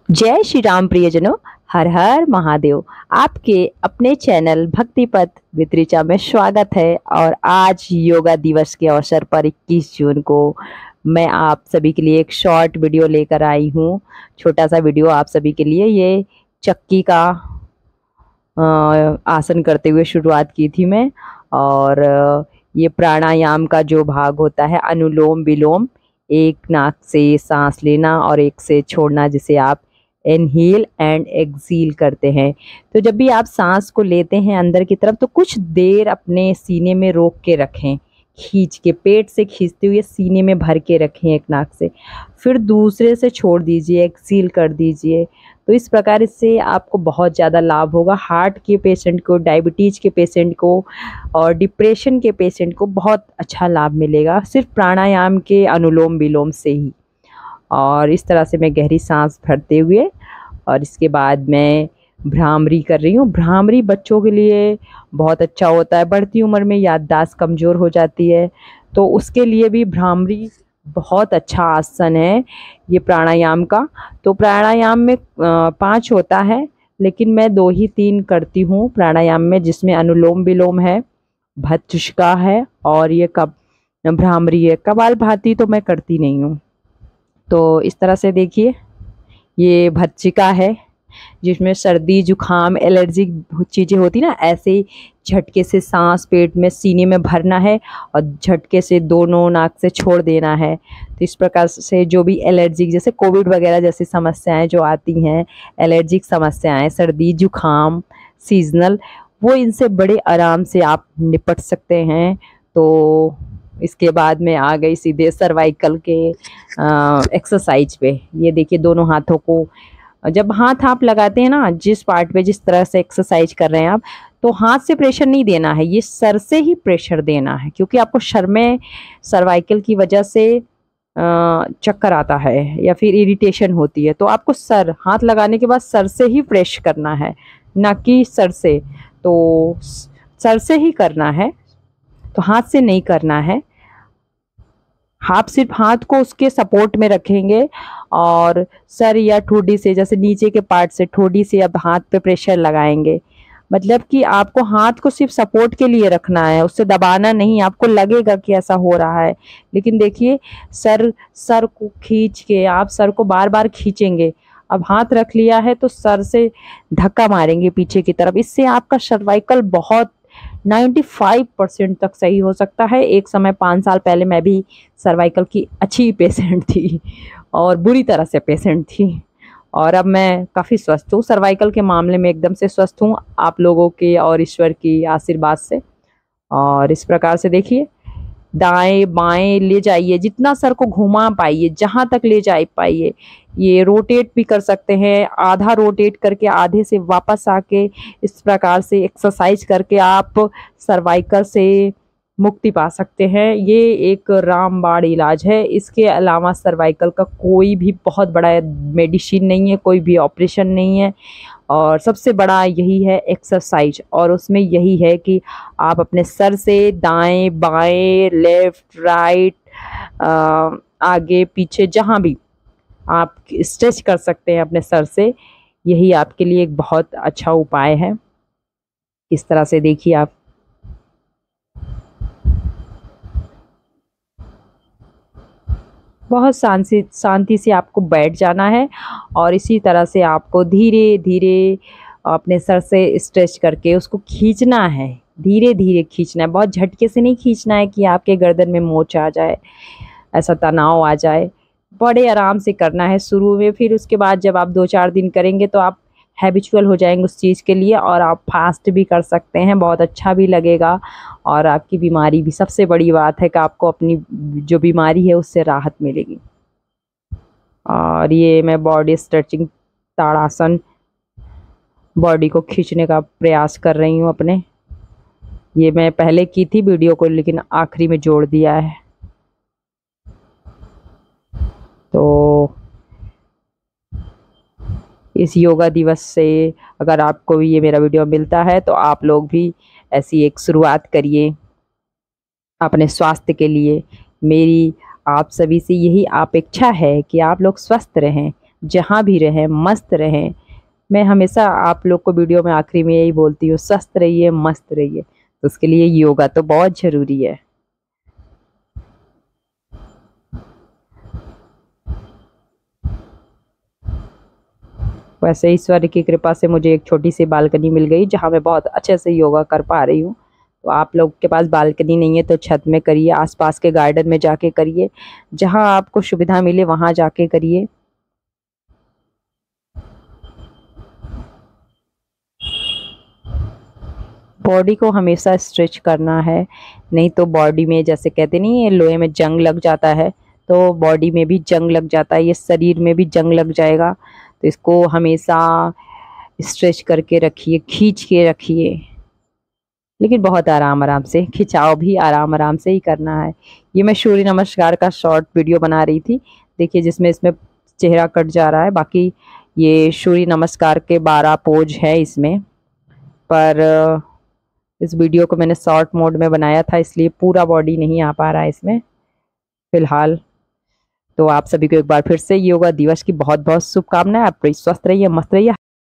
जय श्री राम प्रियजनों। हर हर महादेव। आपके अपने चैनल भक्ति पथ विद ऋचा में स्वागत है। और आज योगा दिवस के अवसर पर 21 जून को मैं आप सभी के लिए एक शॉर्ट वीडियो लेकर आई हूँ। छोटा सा वीडियो आप सभी के लिए। ये चक्की का आसन करते हुए शुरुआत की थी मैं। और ये प्राणायाम का जो भाग होता है, अनुलोम विलोम, एक नाक से सांस लेना और एक से छोड़ना, जिसे आप इनहेल एंड एक्सहेल करते हैं। तो जब भी आप सांस को लेते हैं अंदर की तरफ, तो कुछ देर अपने सीने में रोक के रखें, खींच के, पेट से खींचते हुए सीने में भर के रखें एक नाक से, फिर दूसरे से छोड़ दीजिए, एक्सहेल कर दीजिए। तो इस प्रकार इससे आपको बहुत ज़्यादा लाभ होगा। हार्ट के पेशेंट को, डायबिटीज़ के पेशेंट को और डिप्रेशन के पेशेंट को बहुत अच्छा लाभ मिलेगा सिर्फ प्राणायाम के अनुलोम विलोम से ही। और इस तरह से मैं गहरी सांस भरते हुए, और इसके बाद मैं भ्रामरी कर रही हूँ। भ्रामरी बच्चों के लिए बहुत अच्छा होता है। बढ़ती उम्र में याददाश्त कमज़ोर हो जाती है, तो उसके लिए भी भ्रामरी बहुत अच्छा आसन है ये प्राणायाम का। तो प्राणायाम में 5 होता है, लेकिन मैं 2 ही 3 करती हूँ प्राणायाम में, जिसमें अनुलोम विलोम है, भत्रिका है और ये भ्रामरी है। कपालभाति तो मैं करती नहीं हूँ। तो इस तरह से देखिए, ये भत्रिका है जिसमें सर्दी जुखाम एलर्जिक चीज़ें होती ना, ऐसे ही झटके से सांस पेट में सीने में भरना है और झटके से दोनों नाक से छोड़ देना है। तो इस प्रकार से जो भी एलर्जिक, जैसे कोविड वगैरह जैसी समस्याएं जो आती हैं, एलर्जिक समस्याएं, सर्दी जुखाम सीजनल, वो इनसे बड़े आराम से आप निपट सकते हैं। तो इसके बाद में आ गई सीधे सर्वाइकल के एक्सरसाइज पे। ये देखिए, दोनों हाथों को जब हाथ आप लगाते हैं ना, जिस पार्ट पे जिस तरह से एक्सरसाइज कर रहे हैं आप, तो हाथ से प्रेशर नहीं देना है, ये सर से ही प्रेशर देना है। क्योंकि आपको सर में सर्वाइकल की वजह से चक्कर आता है या फिर इरिटेशन होती है, तो आपको सर, हाथ लगाने के बाद सर से ही प्रेस करना है, ना कि सर से। तो सर से ही करना है, तो हाथ से नहीं करना है। आप सिर्फ हाथ को उसके सपोर्ट में रखेंगे और सर या ठोड़ी से, जैसे नीचे के पार्ट से ठोड़ी से अब हाथ पे प्रेशर लगाएंगे। मतलब कि आपको हाथ को सिर्फ सपोर्ट के लिए रखना है, उससे दबाना नहीं। आपको लगेगा कि ऐसा हो रहा है, लेकिन देखिए, सर को खींच के आप सर को बार बार खींचेंगे। अब हाथ रख लिया है तो सर से धक्का मारेंगे पीछे की तरफ। इससे आपका सर्वाइकल बहुत 95% तक सही हो सकता है। एक समय 5 साल पहले मैं भी सर्वाइकल की अच्छी पेशेंट थी और बुरी तरह से पेशेंट थी, और अब मैं काफ़ी स्वस्थ हूँ। सर्वाइकल के मामले में एकदम से स्वस्थ हूँ, आप लोगों के और ईश्वर की आशीर्वाद से। और इस प्रकार से देखिए, दाएं बाएं ले जाइए, जितना सर को घुमा पाइए, जहाँ तक ले जा पाइए। ये रोटेट भी कर सकते हैं, आधा रोटेट करके आधे से वापस आके, इस प्रकार से एक्सरसाइज करके आप सर्वाइकल से मुक्ति पा सकते हैं। ये एक रामबाण इलाज है। इसके अलावा सर्वाइकल का कोई भी बहुत बड़ा मेडिसिन नहीं है, कोई भी ऑपरेशन नहीं है। और सबसे बड़ा यही है एक्सरसाइज, और उसमें यही है कि आप अपने सर से दाएं बाएं लेफ्ट राइट आगे पीछे जहाँ भी आप स्ट्रेच कर सकते हैं अपने सर से। यही आपके लिए एक बहुत अच्छा उपाय है। इस तरह से देखिए, आप बहुत शांति से आपको बैठ जाना है, और इसी तरह से आपको धीरे धीरे अपने सर से स्ट्रेच करके उसको खींचना है। धीरे धीरे खींचना है, बहुत झटके से नहीं खींचना है कि आपके गर्दन में मोच आ जाए, ऐसा तनाव आ जाए। बड़े आराम से करना है शुरू में, फिर उसके बाद जब आप 2-4 दिन करेंगे तो आप हैबिचुअल हो जाएंगे उस चीज़ के लिए, और आप फास्ट भी कर सकते हैं, बहुत अच्छा भी लगेगा। और आपकी बीमारी भी, सबसे बड़ी बात है कि आपको अपनी जो बीमारी है उससे राहत मिलेगी। और ये मैं बॉडी स्ट्रेचिंग, ताड़ासन, बॉडी को खींचने का प्रयास कर रही हूँ अपने। ये मैं पहले की थी वीडियो को, लेकिन आखिरी में जोड़ दिया है। तो इस योगा दिवस से अगर आपको भी ये मेरा वीडियो मिलता है, तो आप लोग भी ऐसी एक शुरुआत करिए अपने स्वास्थ्य के लिए। मेरी आप सभी से यही अपेक्षा है कि आप लोग स्वस्थ रहें, जहाँ भी रहें मस्त रहें। मैं हमेशा आप लोग को वीडियो में आखिरी में यही बोलती हूँ, स्वस्थ रहिए, मस्त रहिए। तो उसके लिए योगा तो बहुत ज़रूरी है। वैसे ईश्वर की कृपा से मुझे एक छोटी सी बालकनी मिल गई जहाँ मैं बहुत अच्छे से योगा कर पा रही हूँ। तो आप लोग के पास बालकनी नहीं है तो छत में करिए, आसपास के गार्डन में जाके करिए, जहाँ आपको सुविधा मिले वहाँ जाके करिए। बॉडी को हमेशा स्ट्रेच करना है, नहीं तो बॉडी में जैसे कहते नहीं है लोहे में जंग लग जाता है, तो बॉडी में भी जंग लग जाता है, ये शरीर में भी जंग लग जाएगा। तो इसको हमेशा स्ट्रेच करके रखिए, खींच के रखिए, लेकिन बहुत आराम आराम से, खिंचाव भी आराम आराम से ही करना है। ये मैं सूर्य नमस्कार का शॉर्ट वीडियो बना रही थी, देखिए जिसमें इसमें चेहरा कट जा रहा है, बाकी ये सूर्य नमस्कार के 12 पोज है इसमें। पर इस वीडियो को मैंने शॉर्ट मोड में बनाया था, इसलिए पूरा बॉडी नहीं आ पा रहा है इसमें फिलहाल। तो आप सभी को एक बार फिर से योगा दिवस की बहुत बहुत शुभकामनाएं। आप स्वस्थ रहिए, मस्त रहिए।